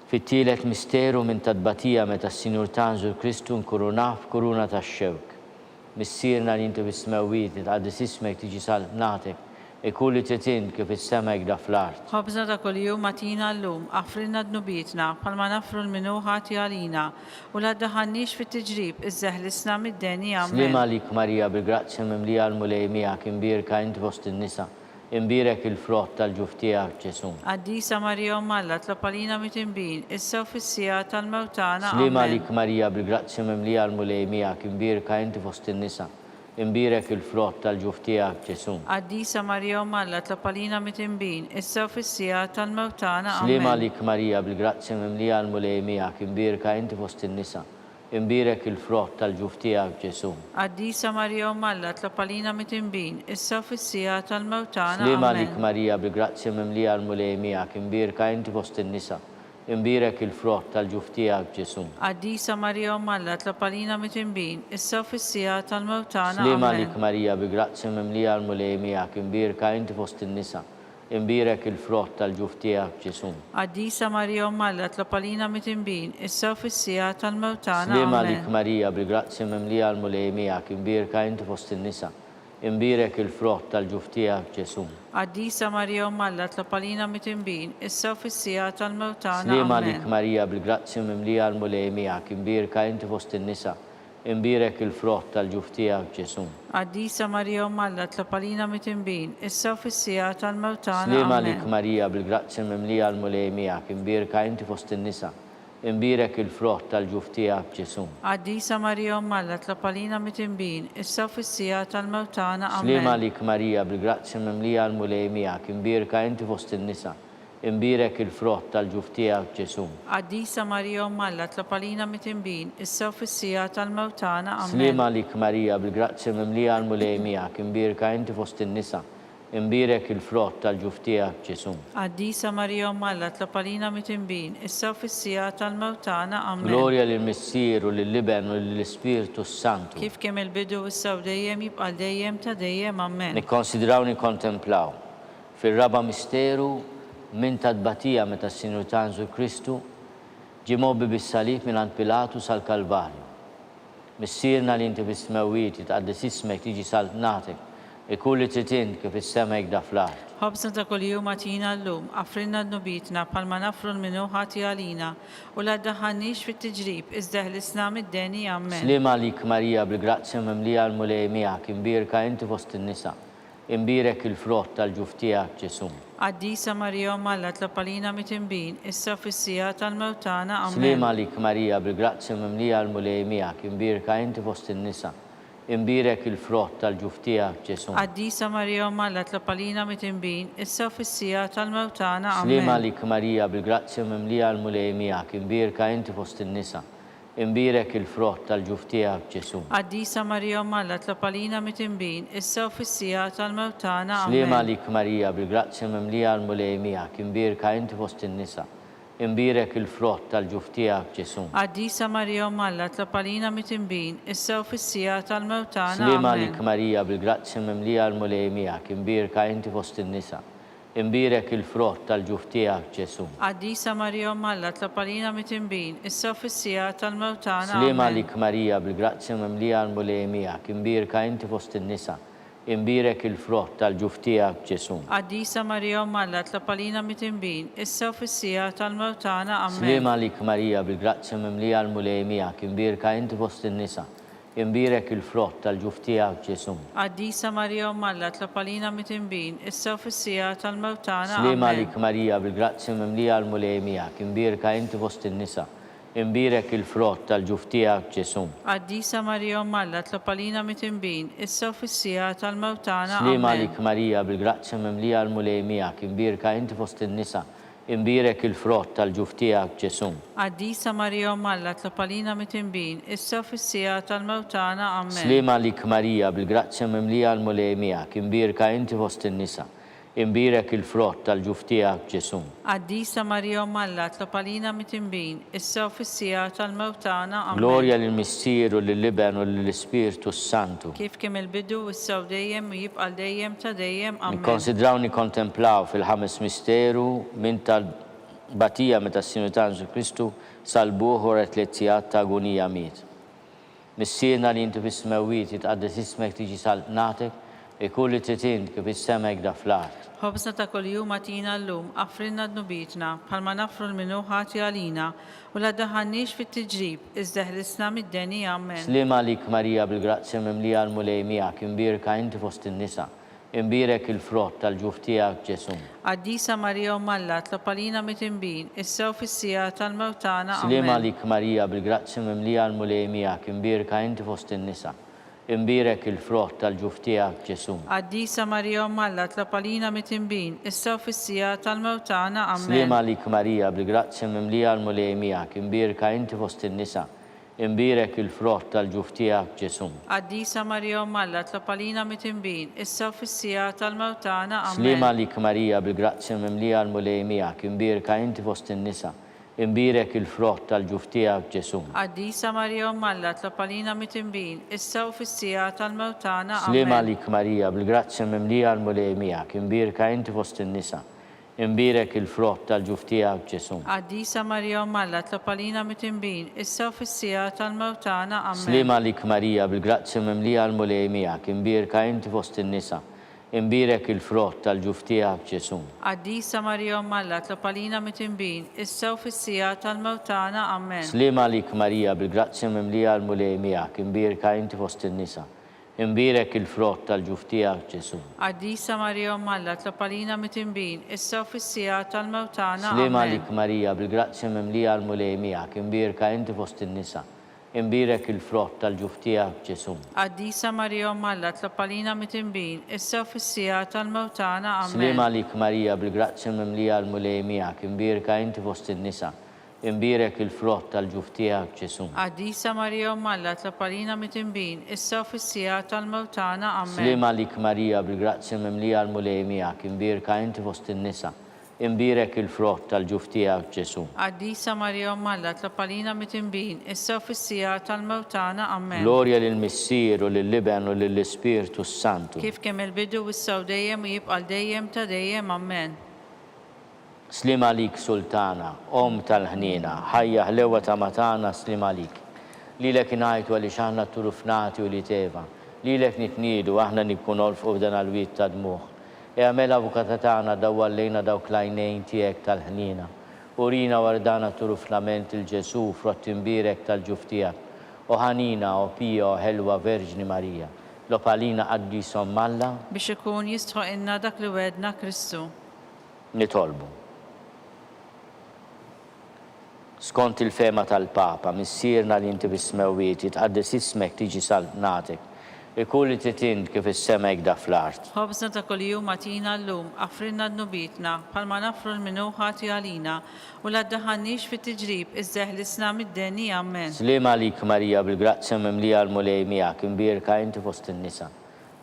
fit-tielet misteru minn tadbatija meta s-Sinjur Tanżu Kristu nkurunah f'kuruna tax-xewk. Missierna li inti fis-smewiet tqaddis ismek tiġi saltnatek, ikun li trid kif is-sema jgda fl-art. Ħobżna ta' kuljum atina llum, afrina d-nubietna, palma nafru l-minuħa għalina, u la daħannix fit-tiġrib, iżda ħlisna mid-deni. Slima Amen. lik Marija bil-grazzja mimlija l-mulej miegħek, imbirka inti fost in-nisa, imbirek il-frott tal-ġuf tiegħek Ġesu. Qaddisa Marija Mallat la palina mitimbin, issa u fis-sija tal-mewt tagħna. Slima Amen. lik Marija bil-grazzja mimlija l-mulej miegħek, imbirka inti fost in-nisa, imbirek il-frott tal-ġuf tiegħek Ġesu. Qaddisa Marija Mallat la palina mitimbin, issa u fis-sija tal-mewt tagħna. Slima Amen. lik Marija bil-grazzja mimlija l-mulej miegħek, imbirka inti fost in-nisa, imbirek il-frott tal-ġuf tiegħek Ġesu. Qaddisa Marija Mallat la palina mitimbin, issa u fis-sija tal-mewt tagħna. Slima lik Amen. Marija bil-grazzja mimlija l-mulej miegħek, imbirka inti fost in-nisa, imbirek il-frott tal-ġuf tiegħek Ġesu. Qaddisa Marija Mallat la palina mitimbin, issa u fis-sija tal-mewt tagħna. Slima Amen. lik Marija bil-grazzja mimlija l-mulej miegħek, imbirka inti fost in-nisa, imbirek il-frott tal-ġuf tiegħek Ġesu. Għaddisa Marija Malla tlopalina mit-imbin, issa u fissija tal-mewt tagħna. Slima lik Amen. Marija bil-grazzja mimlija l-mulej miegħek, imbirka inti fost in-nisa. Imbirek il-frott tal-ġuf tiegħek Ġesu. Għaddisa Marija Malla tlopalina mit-imbin, issa u fissija tal-mewt tagħna. Slima lik Amen. Marija bil-grazzja mimlija l-mulej miegħek, imbirka inti fost in-nisa. Imbirek il-frott tal-ġuf tiegħek Ġesu. Għaddisa Marija Malla tlopalina mit-imbin, issa u fissija tal-mewt tagħna. Slima lik Amen. Marija bil-grazzja mimlija l-mulej miegħek, imbirka inti fost in-nisa. Imbirek il-frott tal-ġuf tiegħek Ġesu. Għaddisa Marija Malla tlopalina mit-imbin, issa u fissija tal-mewt tagħna. Slima Amen. lik Marija bil-grazzja mimlija l-mulej miegħek, imbirka inti fost in-nisa. Imbirek il-frott tal-ġuf tiegħek Ġesu. Għaddisa Marija Malla tlopalina mit-imbin, issa u fissija tal-mewt tagħna. Amen. Slima lik Marija bil-grazzja mimlija l-mulej miegħek, imbirka inti fost in-nisa. Imbirek il-frott tal-ġuf tiegħek Ġesu. Għaddisa Marija Malla tlopalina mit-imbin, issa u fissija tal-mewt tagħna. Amen. Glorja lill-Missier u lill-Liben u lill-Ispiritu Santu. Kif kemm il-bidu issa u dejjem jibqa' dejjem ta' dejjem. Amen. Nikkonsidraw nikkontemplaw fir-raba misteru minn tadbatija meta s-Sinjur Tanzu Kristu ġie mobbi bis-salib mingħand Pilatu sal-Kalvarju. Missierna li inti bis-smewiet jitqaddis ismek tiġi saltnatek ikulli tritint kif is-sema jgda fl-art. Ħobsna ta' kuljum għatina llum, affrinna d-nubitna palma nafru l-minu ħati għalina u la ddaħħalniex fit-tiġrib, iżda ħlisna mid-deni. Amen. Slima lik Marija bil-grazzja mimlija l-mulej miegħek, imbirka inti fost in-nisa. Imbirek il-frott tal-ġuf tiegħek Ġesu. Għaddisa Marija Malla tlopalina mit-imbin, issa u fissija tal-mewt tagħna. Amen. Slima lik Marija bil-grazzja mimlija l-mulej miegħek, imbirka inti fost in-nisa. Imbirek il-frott tal-ġuf tiegħek Ġesu. Għaddisa Marija Malla tlopalina mit-imbin, issa u fissija tal-mewt tagħna. Slima Amen. lik Marija bil-grazzja mimlija l-mulej miegħek, imbirka inti fost in-nisa. Imbirek il-frott tal-ġuf tiegħek Ġesu. Għaddisa Marija Malla tlopalina mit-imbin, issa u fissija tal-mewt tagħna. Slima Amen. lik Marija bil-grazzja mimlija l-mulej miegħek, imbirka inti fost in-nisa. Imbirek il-frott tal-ġuf tiegħek Ġesu. Għaddisa Marija Malla tlopalina mit-imbin, issa u fissija tal-mewt tagħna. Slima Amen. lik Marija bil-grazzja mimlija l-mulej miegħek, imbirka inti fost in-nisa. Imbirek il-frott tal-ġuf tiegħek Ġesu. Għaddisa Marija Malla tlopalina mit-imbin, issa u fissija tal-mewt tagħna. Slima Amen. lik Marija bil-grazzja mimlija l-mulej miegħek, imbirka inti fost in-nisa. Imbirek il-frott tal-ġuf tiegħek Ġesu. Għaddisa Marija Malla tlopalina mit-imbin, issa u fissija tal-mewt tagħna. Amen. Slima lik Marija bil-grazzja mimlija l-mulej miegħek, imbirka inti fost in-nisa. Imbirek il-frott tal-ġuf tiegħek Ġesu. Għaddisa Marija Malla tlopalina mit-imbin, issa u fissija tal-mewt tagħna. Slima Amen. lik Marija bil-grazzja mimlija l-mulej miegħek, imbirka inti fost in-nisa. Imbirek il-frott tal-ġuf tiegħek Ġesu. Għaddisa Marija Malla tlopalina mit-imbin, issa u fissija tal-mewt tagħna. Slima Amen. lik Marija bil-grazzja mimlija l-mulej miegħek, imbirka inti fost in-nisa. Imbirek il-frott tal-ġuf tiegħek Ġesu. Għaddisa Marija Malla tlopalina mit-imbin, issa u fissija tal-mewt tagħna. Amen. Slima lik Marija bil-grazzja mimlija l-mulej miegħek, imbirka inti fost in-nisa. Imbirek il-frott tal-ġuf tiegħek Ġesu. Għaddisa Marija Malla tlopalina mit-imbin, issa u fissija tal-mewt tagħna. Amen. Glorja lill-Missier u lill-Liben u lill-Ispiritu Santu. Kif kemm il-bidu issa u dejjem u jibqa' dejjem ta' dejjem. Amen. Nikkonsidraw nikkontemplaw fil-ħames misteru minn tal-batija meta s-Sinjur Tanzu Kristu sal-buħ wara 3 sigħat ta' agonija miet. Missierna li inti fis-smewiet jitqaddis ismek tiġi saltnatek ikulli tritint kif is-sema jgda fl-art. Ħobsna ta' kuljum għatina llum, affrinna d-nubitna, bħalma nafru l-minu ħati għalina u la daħħalniex fit-tiġrib, iżda ħlisna mid-deni. Amen. Slima lik Marija bil-grazzja mimlija l-mulej miegħek, imbirka inti fost in-nisa. Imbirek il-frott tal-ġuf tiegħek Ġesu. Għaddisa Marija Malla tlopalina mit-imbin, issa u fissija tal-mewt tagħna. Slima Amen. lik Marija bil-grazzja mimlija l-mulej miegħek, imbirka inti fost in-nisa. Imbirek il-frott tal-ġuf tiegħek Ġesu. Għaddisa Marija Malla tlopalina mit-imbin, issa u fissija tal-mewt tagħna. Amen. Slima lik Marija bil-grazzja mimlija l-mulej miegħek, imbirka inti fost in-nisa. Imbirek il-frott tal-ġuf tiegħek Ġesu. Għaddisa Marija Malla tlopalina mit-imbin, issa u fissija tal-mewt tagħna. Amen. Slima lik Marija bil-grazzja mimlija l-mulej miegħek, imbirka inti fost in-nisa. imbirek il-frott tal-ġuf tiegħek Ġesu. Qaddisa Marija Umm Alla, tlob għalina mit-tinbin, issa u fis-sija tal-mewt tagħna. Sliem Amen. għalik Marija, bil-grazzja mimlija l-mulej miegħek, imbirka inti fost in-nisa. Imbirek il-frott tal-ġuf tiegħek Ġesu. Qaddisa Marija Umm Alla, tlob għalina mit-tinbin, issa u fis-sija tal-mewt tagħna. Amen. Sliem għalik Marija, bil-grazzja mimlija l-mulej miegħek, imbirka inti fost in-nisa. Imbirek il-frott tal-ġuf tiegħek Ġesu. Qaddisa Marija Umm Alla, tlob għalina mit-tinbin, issa u fis-sija tal-mewt tagħna. Amen. Sliem għalik Marija, bil-grazzja mimlija l-mulej miegħek, imbirka inti fost in-nisa. Imbirek il-frott tal-ġuf tiegħek Ġesu. Qaddisa Marija Umm Alla, tlob għalina mit-tinbin, issa u fis-sija tal-mewt tagħna. Sliem Amen. għalik Marija, bil-grazzja mimlija l-mulej miegħek, imbirka inti fost in-nisa. Imbirek il-frott tal-ġuf tiegħek Ġesu. Qaddisa Marija Umm Alla, tlob għalina mit-tinbin, issa u fis-sija tal-mewt tagħna. Sliem Amen. għalik Marija, bil-grazzja mimlija l-mulej miegħek, imbirka inti fost in-nisa. Imbirek il-frott tal-ġuf tiegħek Ġesu. Qaddisa Marija Umm Alla, tlob għalina mit-tinbin, issa u fis-sija tal-mewt tagħna. Sliem Amen. għalik Marija, bil-grazzja mimlija l-mulej miegħek, imbirka inti fost in-nisa. Imbirek il-frott tal-ġuf tiegħek Ġesu. Qaddisa Marija Umm Alla, tlob għalina mit-tinbin, issa u fis-sija tal-mewt tagħna. Amen. Glorja lill-Missier u lill-Liben u lill-Ispirtu Santu. Kif kemm il-bidu u s-sew dejjem u jibqa' dejjem ta' dejjem. Amen. Slim għalik Sultana, Om tal-ħnina, ħajja ħlewa ta' matana slim għalik. Lilek ngħidu għaliex aħna turufnati u li teva. Lilek nitniedu aħna nikun olfu f'dan għal-wit ta' dmuħ. Għamel avukata tagħna dawwallejna dawk l-għajnejn tiegħek tal-ħnina. Urina wardana turufnament il-Ġesu frott imbirek tal-ġuf tiegħek. O ħanina, o pija, o ħelwa Verġni Marija. Lopalina qaddisom Malla Biex ikun jistħoq inna dak li wedna Kristu. nitolbu. Skont il-fema tal-Papa, missierna li inti bismewiet, jitqaddes ismek tiġi salnatek. Ikulli titind kif is-sema jgda fl-art. Ħobżna ta' kuljum għatina llum, affrinna d-nubitna, palma nafru l-minuħati għalina, u l-addaħannix fit-tiġrib, iż-zeħlisna mid-deni. Amen. Slim għalik Marija, bil-grazzja mimlija l-mulej miegħek, imbirka inti fost in-nisa.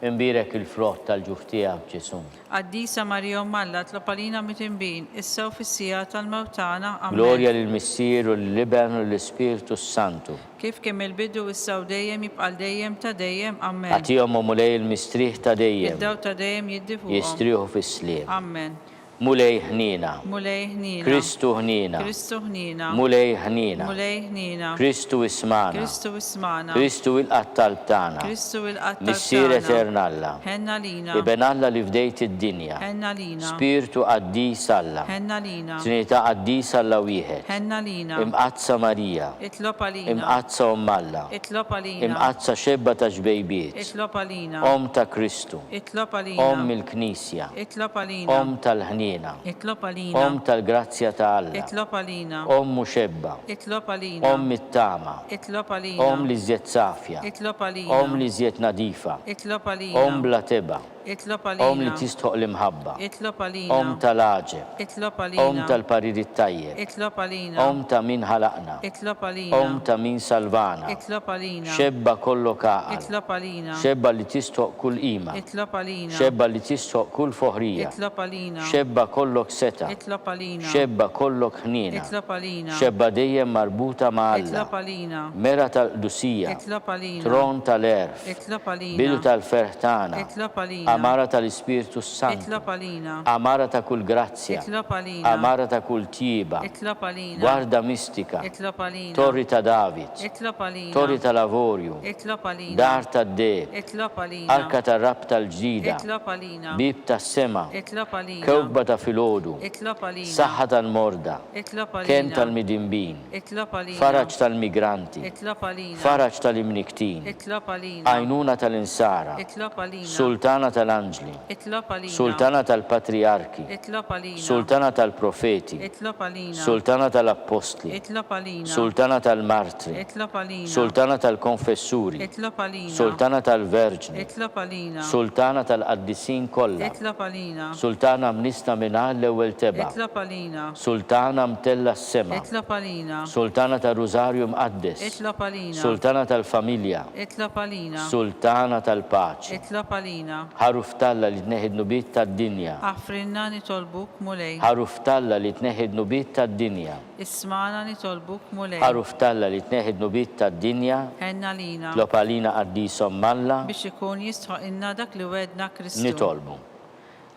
Imbirek il-frott tal-ġuf tiegħek Ġesu. Qaddisa Marija Umm Alla, tlob għalina mit-tinbin, issa u fis-sija tal-mewt tagħna. Amen. Glorja lill-Missier u lill-Liben u lill-Ispirtu Santu. Kif kemm il-bidu u s-sew dejjem jibqa' dejjem ta' dejjem. Amen. Għatihom mulej il-mistrieħ ta' dejjem, Id-daw ta' dejjem jiddifuqhom. jistrieħu fis-sliem. Amen. Mulej ħnina, Mulej ħnina. Kristu ħnina, Kristu ħnina. mulej ħnina, Mulej ħnina. Kristu ismana, Kristu ismana. Kristu il-qattal tana, Kristu il-qattal Missier tagħna. eternalla, Henna lina. Iben Alla li fdejt id-dinja, Henna lina. Spiritu qaddis Alla, Henna lina. Trinità qaddis Alla wieħed, Henna lina. imqazza Marija, Itlob għalina. imqazza Alla, Itlob għalina. imqazza xebba ta' ġbejbiet, Itlob għalina. Om ta' Kristu, Itlob għalina. Om il-Knisja, Itlob għalina. Om tal-ħnina, Itlob għalina. Om tal-grazzja ta' Alla, Itlob għalina. Om muxebba, Itlob għalina. Om mit-tama, Itlob għalina. Om li zjed safja, Itlob għalina. Om li zjed nadifa, Itlob għalina. Om bla teba, Itlob Om li għalina. tistħoq l-imħabba, Itlob għalina. Om tal-aġeb, Itlob Om għalina. tal-pariri tajjeb, Itlob għalina. Om ta' min ħalaqna, Itlob għalina. Om ta' min salvana, Itlob għalina. xebba kollu kaqal, Itlob għalina. xebba li tistħoq kull ima, Itlob għalina. xebba li tistħoq kull foħrija, Itlob għalina. xebba kollok seta, Itlob għalina. xebba kollok ħnina, Itlob għalina. xebba dejjem marbuta ma' Alla, Itlob għalina. mera tal-Dusija, Itlob għalina. tron tal-erf, Itlob għalina. bidu tal-ferħtana, Itlob għalina. amara tal-Ispirtu Santu, Itlob għalina. amara ta' kull grazzja, Itlob għalina. amara ta' kull tiba, Itlob għalina. guarda mistika, Itlob għalina. torri ta' David, Itlob għalina. torri ta' lavorju, Itlob għalina. dar ta' deb, Itlob għalina. arka ta' rab tal-ġdida, Itlob għalina. bib ta' sema, Itlob għalina. kewkba ta' filodu, Itlob għalina. saħħa tal-morda, Itlob għalina. ken tal-midimbin, Itlob għalina. faraġ tal-migranti, Itlob għalina. faraġ tal-imniktin, Itlob għalina. għajnuna tal-insara, Itlob għalina. sultana tal-anġli, Itlob għalina. sultana tal-patriarki, Itlob għalina. sultana tal-profeti, Itlob għalina. sultana tal-apostli, Itlob għalina. sultana tal-martri, Itlob għalina. sultana tal-konfessuri, Itlob għalina. sultana tal-verġni, Itlob għalina. sultana tal-qaddisin kollha, Itlob għalina. sultana mnista minna l-ewwel teba, Itlob għalina. sultana mtella s-sema, Itlob għalina. sultana tal-Rosarju mqaddes, Itlob għalina. sultana tal-familja, Itlob għalina. sultana tal-paċi, Itlob għalina. ħaruf talla li tneħid nubiet tad-dinja. Afrinna nitolbuk mulej. ħaruf talla li tneħid nubiet tad-dinja. Ismana nitolbuk mulej. ħaruf talla li tneħid nubiet tad-dinja. Enna lina. Lopalina qaddisom Malla. Biex ikun jistħoq inna dak li wedna Kristu. Nitolbu.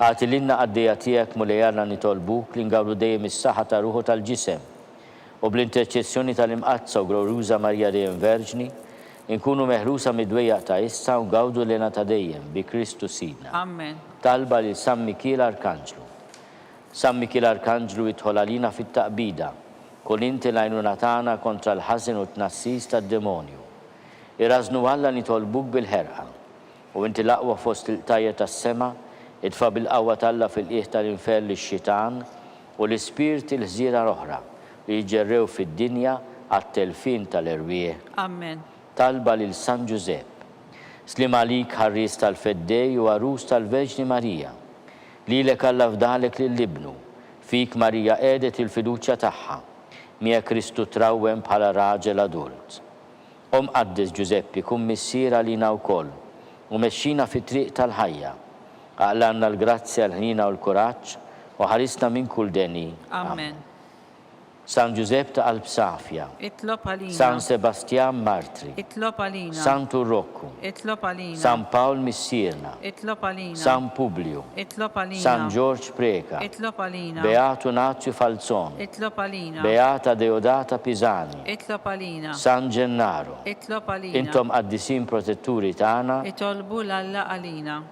Għati l-inna għaddija tijak mulejjarna nitolbuk li ngawlu dejjem is-saħħa ta' ruħu tal-ġisem. U bl-interċessjoni tal-imqazza u glorjuża Marija dejjem Verġni, inkunu meħrusa mid-dwejjaq ta' issa u gawdu l-ena ta' dejjem bi Kristu Sidna. Amen. Talba li San Mikil Arkanġlu. San Mikil Arkanġlu jidħol għalina fit-taqbida, kun inti l-għajnuna tagħna kontra l-ħażin u t-nassis tad-demonju. Irrażnu Alla nitolbuk bil-ħerqa, u inti l-aqwa fost il-tajja tas-sema, idfa bil-qawwa talla fil-qiegħ tal-infer lix-xitan u l-ispirti l-ħżiera l-oħra li jġerrew fid-dinja għat-telfin tal-erwieħ. Amen. Talba lil San Giuseppe. Slim għalik ħarris tal-feddej u għarus tal-Verġni Marija. Lilek Alla fdalek lill-ibnu, fik Marija għedet il-fiduċja tagħha, mija Kristu trawwem bħala raġel adult. Qaddes Giuseppe kun missiera lina wkoll u mexxina fit-triq tal-ħajja. Għallanna l-grazzja l-ħnina u l-kuraġġ u ħarisna minn kull deni. Amen. San Giuseppe ta' Qalb Safja. Itlob għalina. San Sebastian Martri. Itlob għalina. San Turroccu. Itlob għalina. San Paul Missierna. Itlob għalina. San Publio. Itlob għalina. San George Preka. Itlob għalina. Beato Nazio Falzon. Itlob għalina. Beata Deodata Pisani. Itlob għalina. San Gennaro. Itlob għalina. Intom qaddisin protetturi tagħna. Itolbu l-Alla għalina.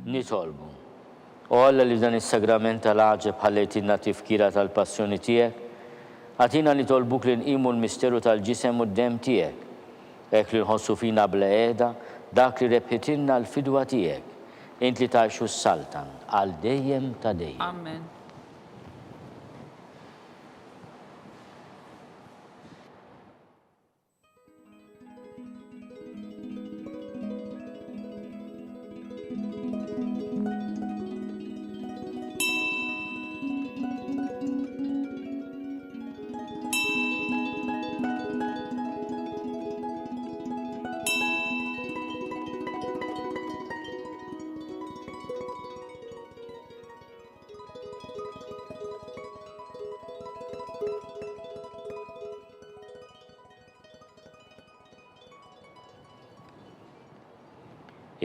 Nitolbu. U Alla li dan is-sagrament tal-għaġeb ħallejtilna tifkira tal-passjoni tiegħek, għatina nitolbuk li nqimu l-misteru tal-ġisem u d-dem tiegħek, hekk li nħossu fina bla qiegħda dak li rebħitilna l-fidwa tiegħek, int li tgħixu s-saltan għal dejjem ta' dejjem. Amen.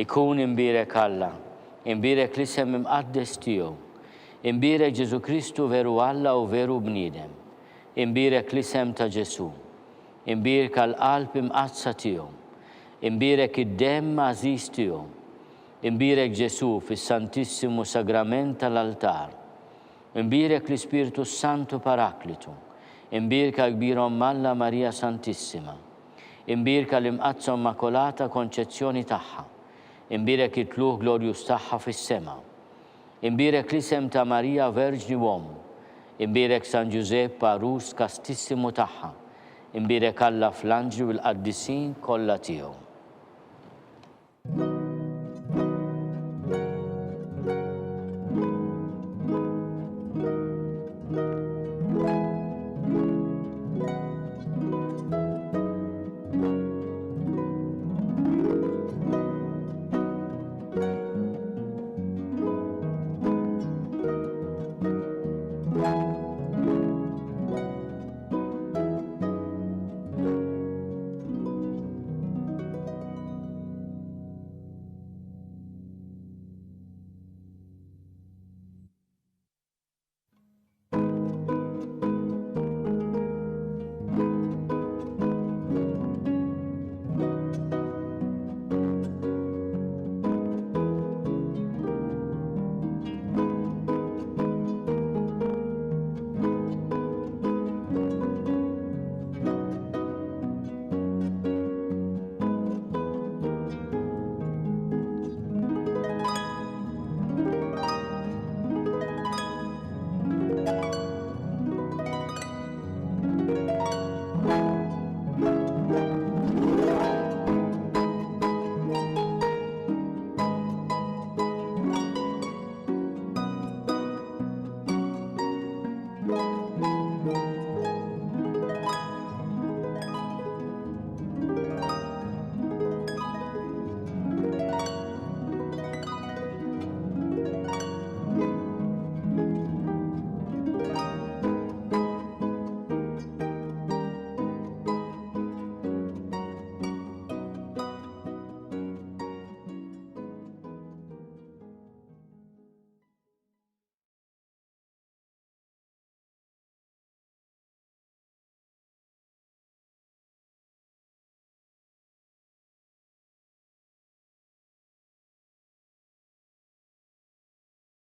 Ikun imbirek Alla, imbirek l-isem imqaddes tiegħu, imbirek Ġesu Kristu veru Alla u veru bniedem, imbirek l-isem ta' Ġesu, imbirek għal-qalb imqazza tiegħu, imbirek id-dem għażiż tiegħu, imbirek Ġesu fis-Santissimu Sagrament tal-altar, imbirek l-Ispiritu Santu Paraklitu, imbirek kbirhom Alla Marija Santissima, imbirek l-imqazza Immakolata Konċezzjoni tagħha, imbirek it-tluħ glorjus tagħha fis-sema. Imbirek l-isem ta' Marija Verġni Uom. Imbirek San Giuseppe Arus Kastissimu tagħha. Imbirek Alla fl-anġli u l-qaddisin kollha tiegħu.